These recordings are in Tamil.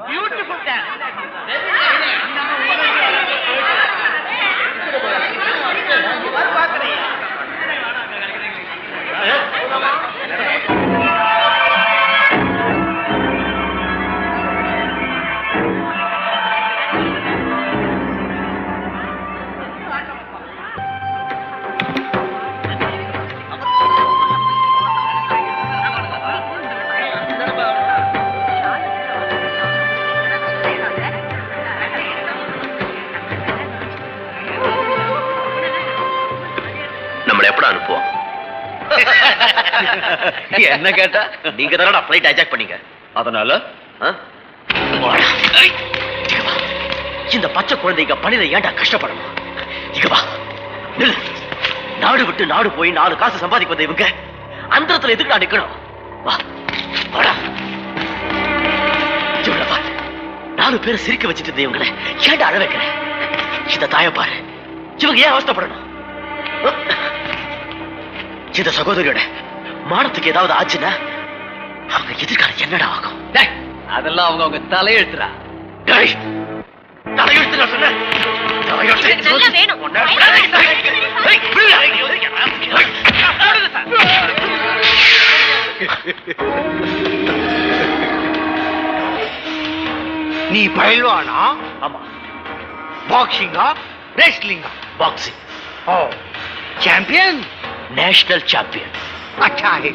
Beautiful dance. என்ன கேட்டா நீங்க தானடா ஃளைட் ஹைஜாக் பண்ணீங்க. அதனால இந்த பச்சை குழந்தைங்க பணியில ஏன்டா கஷ்டப்படணும்? இங்க வா, நில்லு. நாடு விட்டு நாடு போய் 4 காசு சம்பாதிக்க வந்த இவங்க அந்தரத்துல எதுக்குடா நிக்கணும்? வா, வாடா. இவங்கள பாரு, 4 பேரை சிரிக்க வச்சுட்டு இருந்த இவங்களை ஏன்டா அழ வைக்கிற? இந்த தாயை பாரு, இவங்க ஏன் அவஸ்தைப்படணும்? இந்த சகோதரியோட மானத்துக்கு ஏதாவது ஆச்சுன்னா அவங்க எதிர்காலம் என்னடா ஆகும்? அதெல்லாம் அவங்க தலையெழுத்துறா. தலையெழுத்து சொன்ன நீ பயில்வானா? ஆமா. பாக்ஸிங்கா ரெஸ்லிங்கா? பாக்ஸிங். ஓ, சாம்பியன்? National champion. अच्छा है,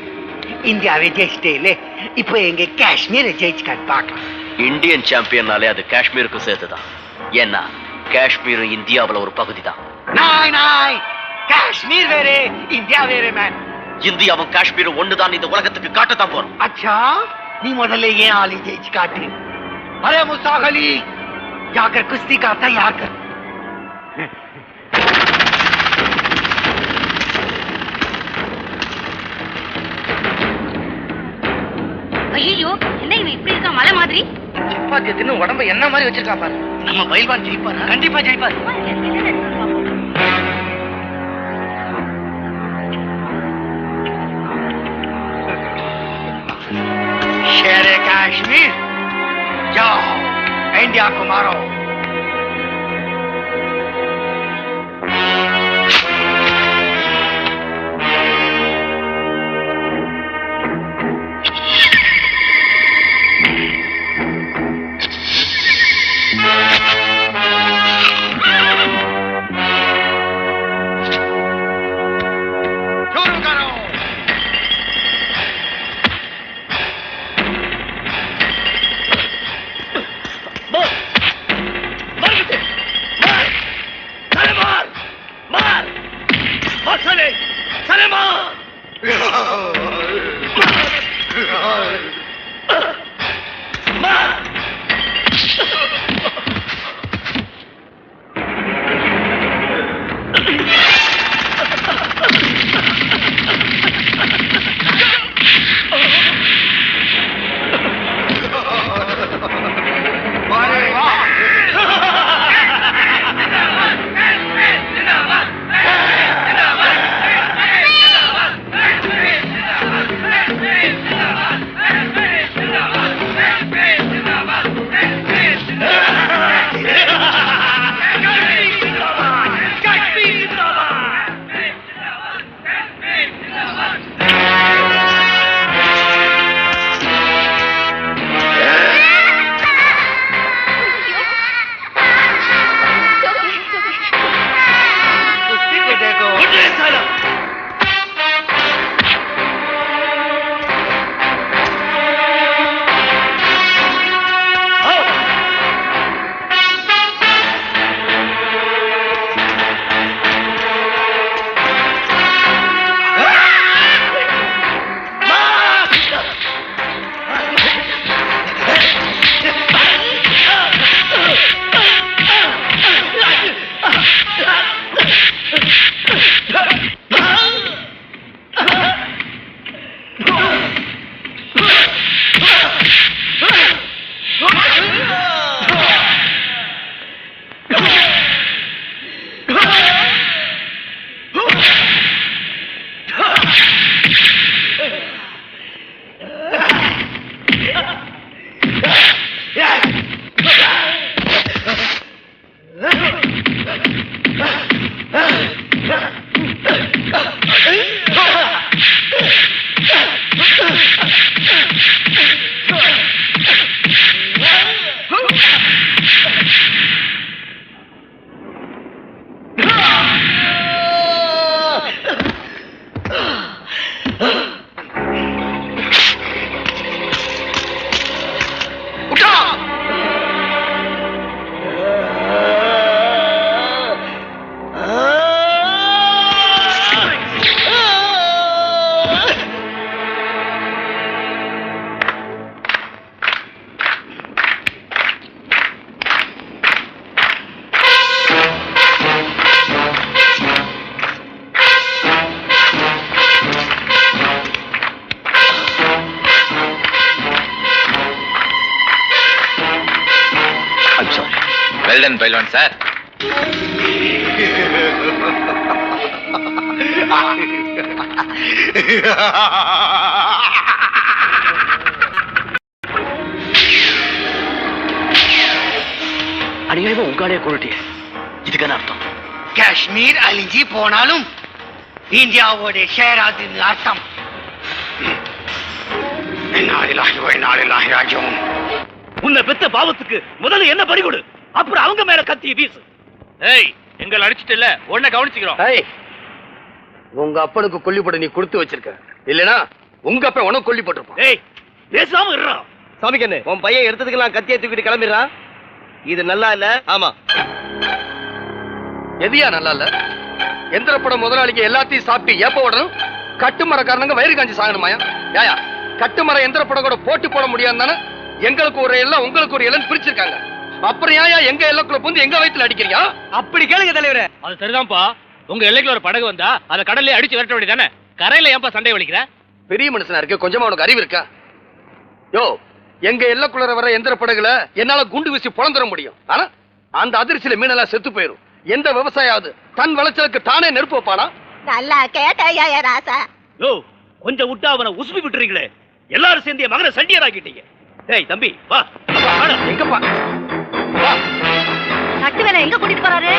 இந்தியாவை ஜெயிச்சிட்டே. இப்போ எங்க காஷ்மீரை ஜெயிச்சு பார்க்கலாம். இந்தியன் சாம்பியன்னாலே அது காஷ்மீருக்கு சேர்த்துதான். ஏன்னா காஷ்மீரும் இந்தியாவில் ஒரு பகுதி தான். நாய் நாய், காஷ்மீர் வேறே இந்தியா வேறே மேன். இந்தியாவும் காஷ்மீரும் ஒண்ணுதான் இந்த உலகத்துக்கு காட்டத்தான் போறோம். अच्छा, நீ முதல்ல ஏன் ஆளி ஜெயிச்சு காட்டு. அரே முஸ்தாக் அலி, जाकर कुश्ती का तैयार कर. ஐயோ, என்ன இவன் இப்படி இருக்கா மலை மாதிரி? சப்பாத்தி தின்னு உடம்ப என்ன மாதிரி வச்சிருக்கா பாரு. நம்ம பயில்வான் ஜெயிப்பாரா? கண்டிப்பா ஜெயிப்பாரு. शेरे कश्मीर, जाओ इंडिया को मारो. வெல்டன் பைல்வான் சார். அநியாயமா உங்காலே கொண்டுட்டிய, இதுக்கான அர்த்தம்? காஷ்மீர் அழிஞ்சி போனாலும் இந்தியாவோட ஷேராதுன்னு அர்த்தம். உன்னை பெத்த பாவத்துக்கு முதல்ல என்ன பறி கொடு, அப்புறம் அவங்க மேல கத்திய வீசு. ஏய், எங்களை அடிச்சிட்டு உன்னை கவனிச்சுக்கிறோம். உங்க அப்பனுக்கு கொல்லிப்பட நீ கொடுத்து வச்சிருக்க, இல்லனா உங்க அப்ப உனக்கு கொல்லி போட்டிருப்பான். ஏய், பேசாம இருடா. சாமி கண்ணு, உன் பையன் எடுத்ததுக்கெல்லாம் கத்தியை தூக்கிட்டு கிளம்பிடுறான். இது நல்லா இல்ல. ஆமா, எதியா நல்லா இல்ல? எந்திரப்பட முதலாளிக்கு எல்லாத்தையும் சாப்பிட்டு ஏப்ப விடணும், கட்டுமரக்காரனுங்க வயிறு காஞ்சி சாகணுமாயா? யாயா, கட்டுமர எந்திரப்படம் கூட போட்டி போட முடியாதுன்னு எங்களுக்கு ஒரு எல்லாம் உங்களுக்கு ஒரு எல்லாம் பிரிச்சிருக்காங்க. அப்புறம் ஏயா எங்க எல்லைக்குள்ள புந்து எங்க வயித்துல அடிக்கிறீங்க? அப்படி கேளுங்க தலைவரே. அது சரிதான்ப்பா. உங்க எல்லைக்குள்ள ஒரு படகு வந்தா அதை கடல்ல அடிச்சு விரட்ட வேண்டியதானே. கரையில ஏன்பா சண்டை வலிக்கிற? பெரிய மனுஷனா இருக்கு, கொஞ்சமா உனக்கு அறிவு இருக்கா? யோ, எங்க எல்லைக்குள்ள வர எந்திர படகுல என்னால குண்டு வீசி பொழந்துட முடியும், ஆனா அந்த அதிர்ச்சியில மீனெல்லாம் செத்து போயிரும். எந்த விவசாயாவது தன் விளைச்சலுக்கு தானே நெருப்பு வைப்பானா? நல்லா கேட்டாயா ராசா. யோ, கொஞ்சம் விட்டா அவனை உசுப்பி விட்டுறீங்களே. எல்லாரும் சேர்ந்து என் மகனை சண்டியராக்கிட்டீங்க. ஏய் தம்பி, வா. எங்கப்பா? வா. நட்டு வேலை எங்க கூட்டிட்டு போறாரு?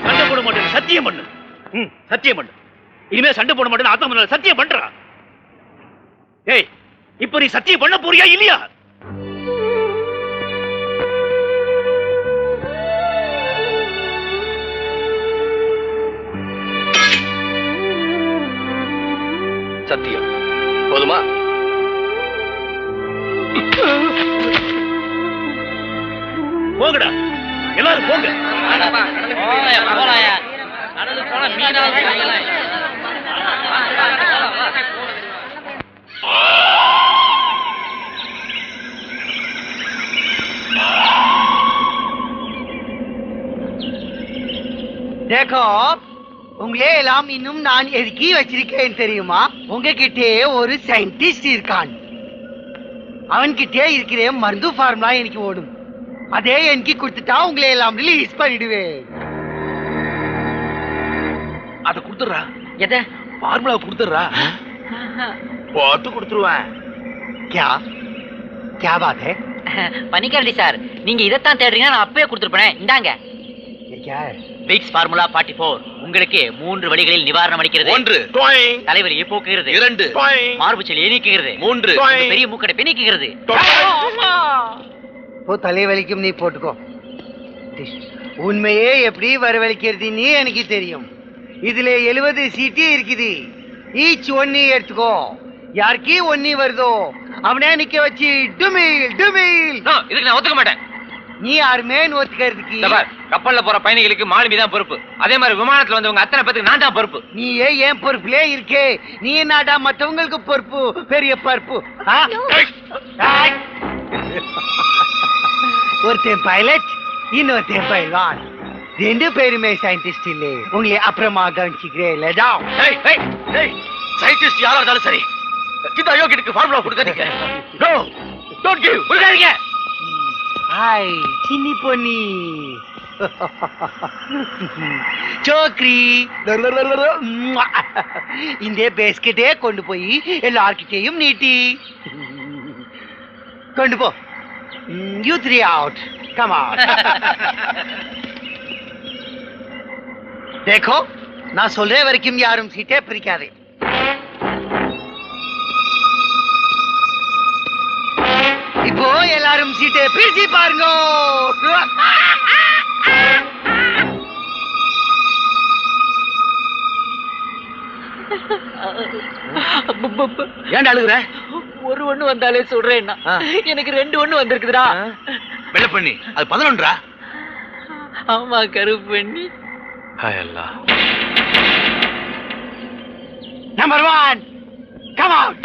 சண்டை போட மாட்டேன், சத்தியம் பண்ணு. சத்தியம் பண்ணு. இனிமே சண்டை போட மாட்டேன், ஆத்தம சத்தியம் பண்றான். ஏய், இப்ப நீ சத்தியம் பண்ண போறியா இல்லையா? சத்தியம் போதுமா? போங்கடா, எல்லாரும் போங்க. देखो, உங்களே எல்லாம் இன்னும் நான் எதுக்கி வச்சிருக்கேன் தெரியுமா? உங்ககிட்டே ஒரு சயின்டிஸ்ட் இருக்கான். அவன்கிட்டே இருக்கிற மருந்து ஃபார்முலா எனக்கு ஓடும். அதே எனக்கு கொடுத்துட்டா உங்களே எல்லாம் ரிலீஸ் பண்ணிடுவேன். அத குடுத்துறா. எதை? ஃபார்முலா குடுத்துறா. போட்டு குடுத்துருவேன். क्या क्या बात है? பனிக்கரடி சார், நீங்க இதைத்தான் தேடுறீங்க, நான் அப்பவே கொடுத்துருப்பேன். இந்தாங்க. ये क्या है? பிக்ஸ் ஃபார்முலா 44 உங்களுக்கு 3 வழிகளில் நிவாரணம் அளிக்கிறது. 1 தலைவலியை போக்குகிறது. 2 மார்பு சளியை நீக்குகிறது. 3 பெரிய மூக்கடைப்பை நீக்குகிறது. ஓ, தலைவலிக்கும், நீ போட்டுக்கோ. உண்மையே எப்படி வரவழைக்கிறதுன்னு எனக்கு தெரியும். இதுல 70 சீட்டு இருக்குது. ஈச் ஒன்னு எடுத்துக்கோ. யாருக்கு ஒன்னு வருதோ அவனே நிக்க வச்சு டுமில் டுமில். இதுக்கு நான் ஒத்துக்க மாட்டேன். நீ யாருமே ஒத்துக்கிறதுக்கு? கப்பல்ல போற பயணிகளுக்கு மாலுமி தான் பொறுப்பு. அதே மாதிரி விமானத்துல வந்தவங்க அத்தனை பேருக்கு நான் தான் பொறுப்பு. நீ ஏன் பொறுப்புலே இருக்கே? நீ என்னடா மற்றவங்களுக்கு பொறுப்பு, பெரிய பொறுப்பு. ஒருத்தன் பைலட், இன்னொருத்தன் பைல்வான். 2 பேருமே சயின்டிஸ்ட் இல்லை. உங்களை அப்புறமா கவனிச்சுக்கிறேன். சயின்டிஸ்ட் யாரா இருந்தாலும் சரி, இந்த அயோக்கியனுக்கு ஃபார்முலா கொடுக்காதீங்க. No, don't give. கொடுக்காதீங்க. ஹாய் சின்னி பொன்னி, சோக்ரி. இந்த பேஸ்கெட்டே கொண்டு போய் எல்லார்கிட்டையும் நீட்டி கொண்டு போ. You 3 out. Come on. देखो, நான் சொல்ற வரைக்கும் யாரும் சீட்டே பிரிக்காதே. இப்போ எல்லாரும் சீட்டை பிரிச்சு பாருங்க. ஏன்டா அழுகுற? ஒரு ஒண்ணு வந்தாலே சொல்றேன், எனக்கு 2 ஒண்ணு வந்திருக்குதுடா. வெள்ள பண்ணி அது 11. ஆமா, கருப்பு பண்ணி. Number 1, come out.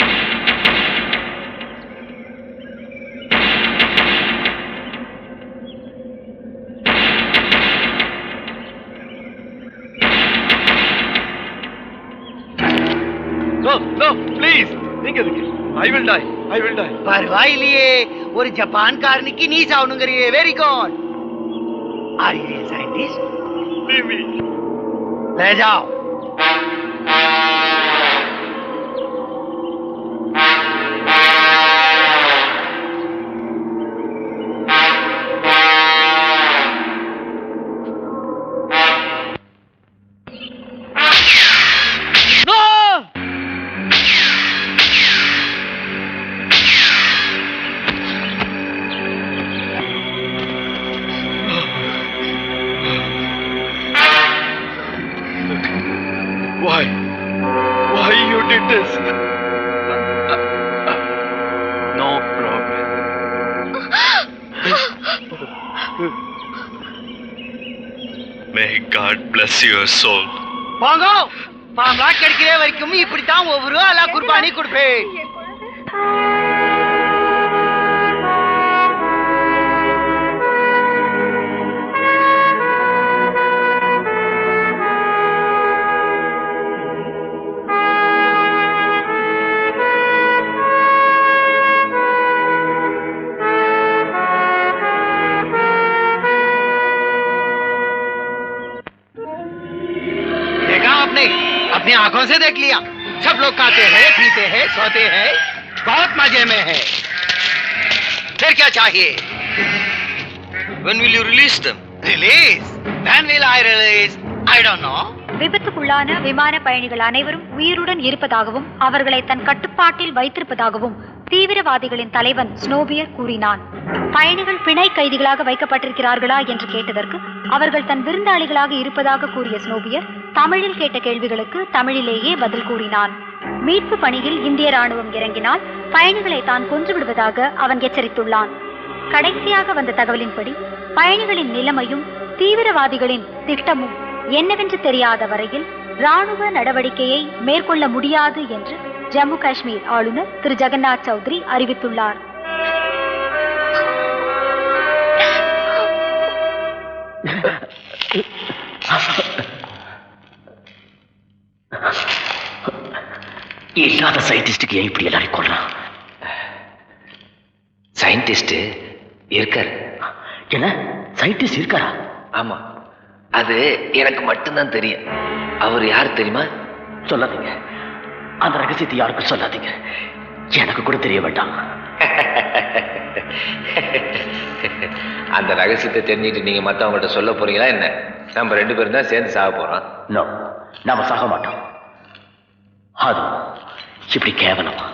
No, no, please. நீங்க எதுக்கு? I will die. பரவாயில்லையே, ஒரு ஜப்பான்காரனுக்கு நீ சாவணுங்கிறியே. Very good. Are you a scientist? ले जाओ. Why you did this? No problem. May God bless your soul. போங்க. பாம்பா கிடைக்கிற வரைக்கும் இப்படித்தான் ஒவ்வொரு ஆளா குர்பானி கொடுப்பேன். अपनी आंखों से देख लिया. सब लोग खाते हैं, पीते हैं, सोते हैं, बहुत मजे में है. फिर क्या चाहिए? When will you release them? Release? When will I release? I don't know. விபத்துக்குள்ளான விமான பயணிகள் அனைவரும் உயிருடன் இருப்பதாகவும் அவர்களை தன் கட்டுப்பாட்டில் வைத்திருப்பதாகவும் தீவிரவாதிகளின் தலைவன் ஸ்னோபியர் கூறினான். பயணிகள் பிணை கைதிகளாக வைக்கப்பட்டிருக்கிறார்களா என்று கேட்டதற்கு அவர்கள் தன் விருந்தாளிகளாக இருப்பதாக கூறிய ஸ்னோபியர் தமிழில் கேட்ட கேள்விகளுக்கு தமிழிலேயே பதில் கூறினான். மீட்பு பணியில் இந்திய ராணுவம் இறங்கினால் பயணிகளை தான் கொன்றுவிடுவதாக அவன் எச்சரித்துள்ளான். கடைசியாக வந்த தகவலின்படி பயணிகளின் நிலைமையும் தீவிரவாதிகளின் திட்டமும் என்னவென்று தெரியாத வரையில் ராணுவ நடவடிக்கையை மேற்கொள்ள முடியாது என்று ஜம்மு காஷ்மீர் ஆளுநர் திரு ஜெகநாத் சௌத்ரி அறிவித்துள்ளார். இல்லாத சயின்டிஸ்டுக்கு ஏன் இப்படி எல்லாரும் கொள்றான்? சயின்டிஸ்ட் இருக்காரு. என்ன சயின்டிஸ்ட் இருக்காரா? ஆமா, அது எனக்கு மட்டும்தான் தெரியும். அவர் யார் தெரியுமா? சொல்லாதீங்க, அந்த ரகசியத்தை யாருக்கும் சொல்லாதீங்க. எனக்கு கூட தெரிய வேண்டாம். அந்த ரகசியத்தை தெரிஞ்சுட்டு நீங்க மத்தவங்கள்ட்ட சொல்ல போறீங்களா என்ன? நம்ம 2 பேரும் தான் சேர்ந்து சாக போறோம். நோ, நாம சாக மாட்டோம். அது இப்படி கேவலமா?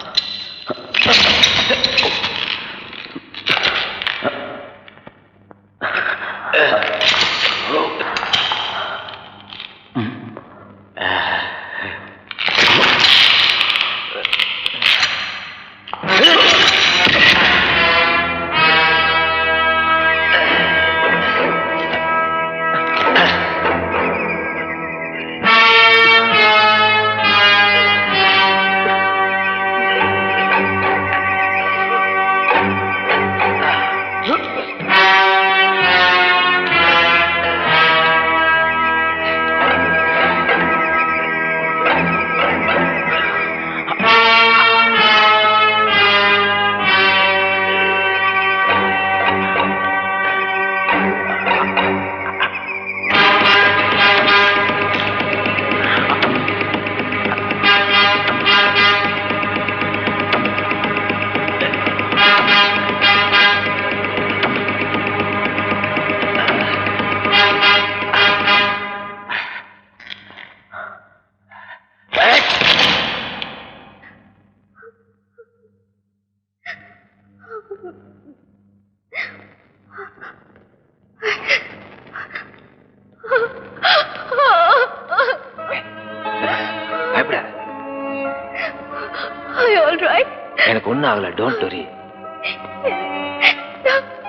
எனக்கு ஒன்னும் ஆகல. Don't worry.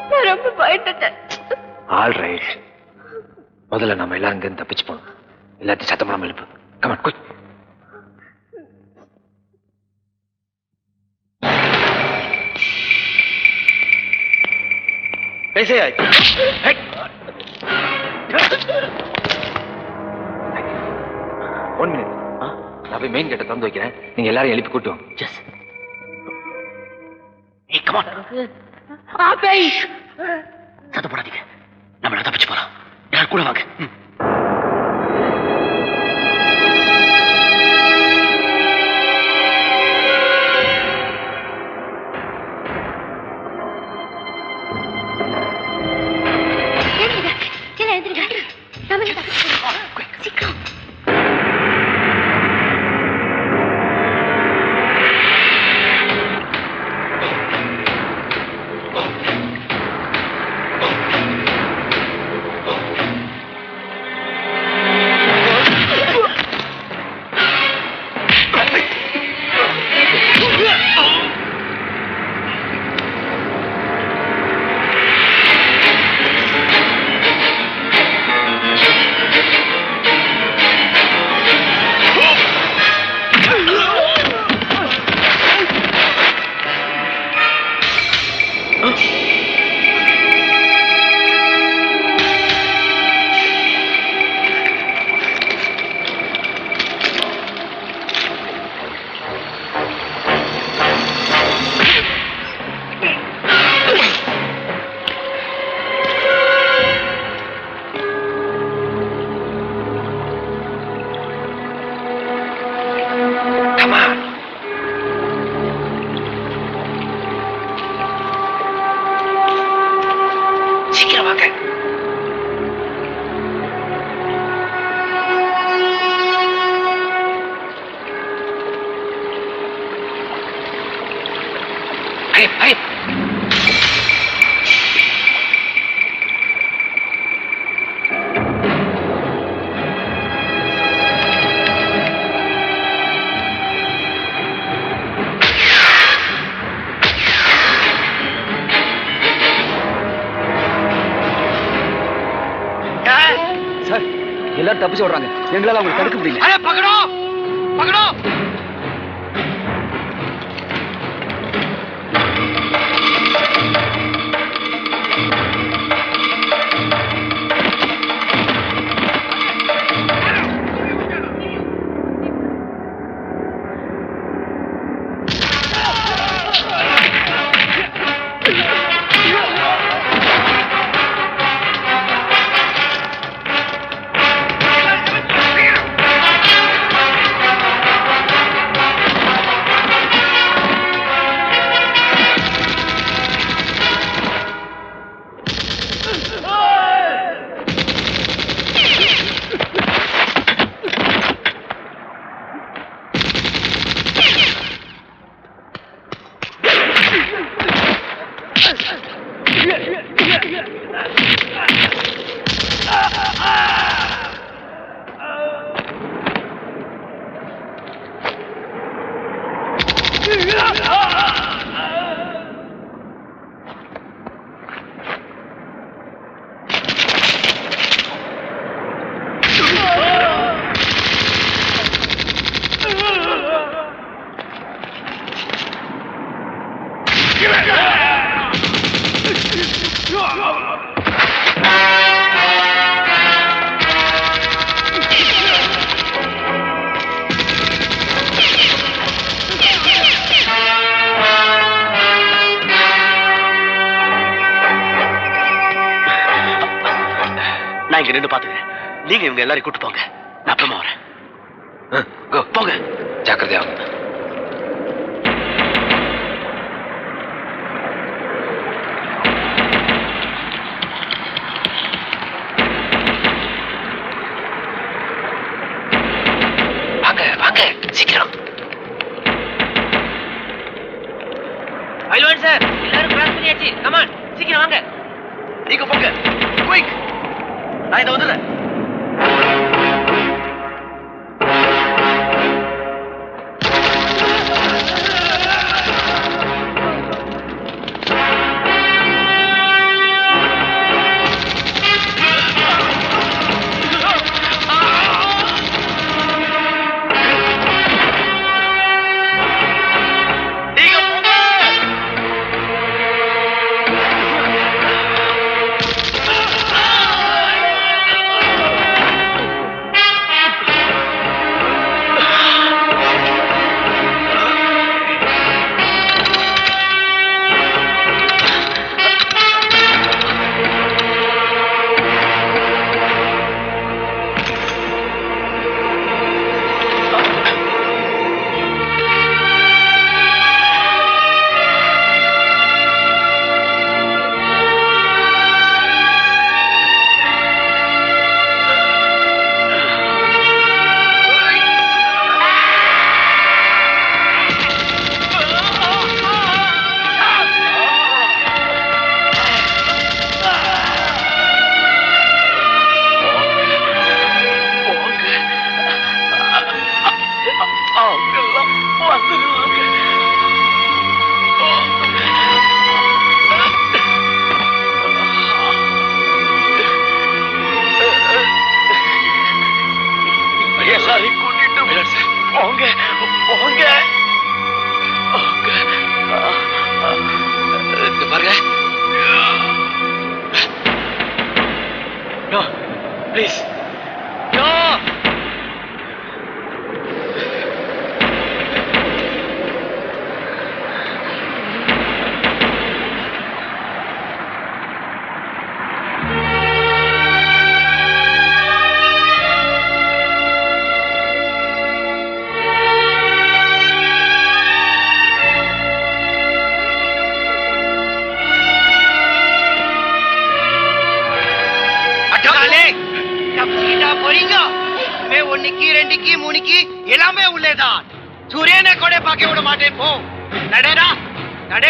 நான் ரொம்ப பயந்துட்டேன். All right. முதல்ல நம்ம எல்லாரும் இங்கிருந்து தப்பிச்சு போகணும். எல்லாத்தையும் சத்தம் பண்ணாம எழுப்பு. Come on, quick. कैसे आए? One minute. நான் போய் மெயின் கேட்டை திறந்து வைக்கிறேன். நீங்க எல்லாரும் எழுப்பி கூட்டுவோம். எஸ். Come on. சத்தம் போடாதீங்க. நம்ம தப்பிச்சு போறோம். யார் கூட வாங்க. எல்லாரும் தப்பிச்சு ஓடுறாங்க. எங்களால அவங்க தடுக்க முடியல. அரே பகடோ பகடோ நான் இங்க நின்று பாத்துக்கிறேன். நீங்க இவங்க எல்லாரையும் கூட்டு போங்க. நான் அப்புறமா வரேன். போங்க. ஜாக்கிரதையா. வாங்க வாங்க சீக்கிரம். பைல்வான் சார், எல்லாரும் கிராஸ் பண்ணியாச்சு. கமான், சீக்கிரம் வாங்க. நீங்க போங்க. குயிக். நான் இதை வந்துடுறேன். போறீங்க மே ஒன்னுக்கு ரெண்டுக்கு மூணுக்கு எல்லாமே உள்ளேதான் சூரியனை கூட பார்க்க விட மாட்டேன் போ நடடா நட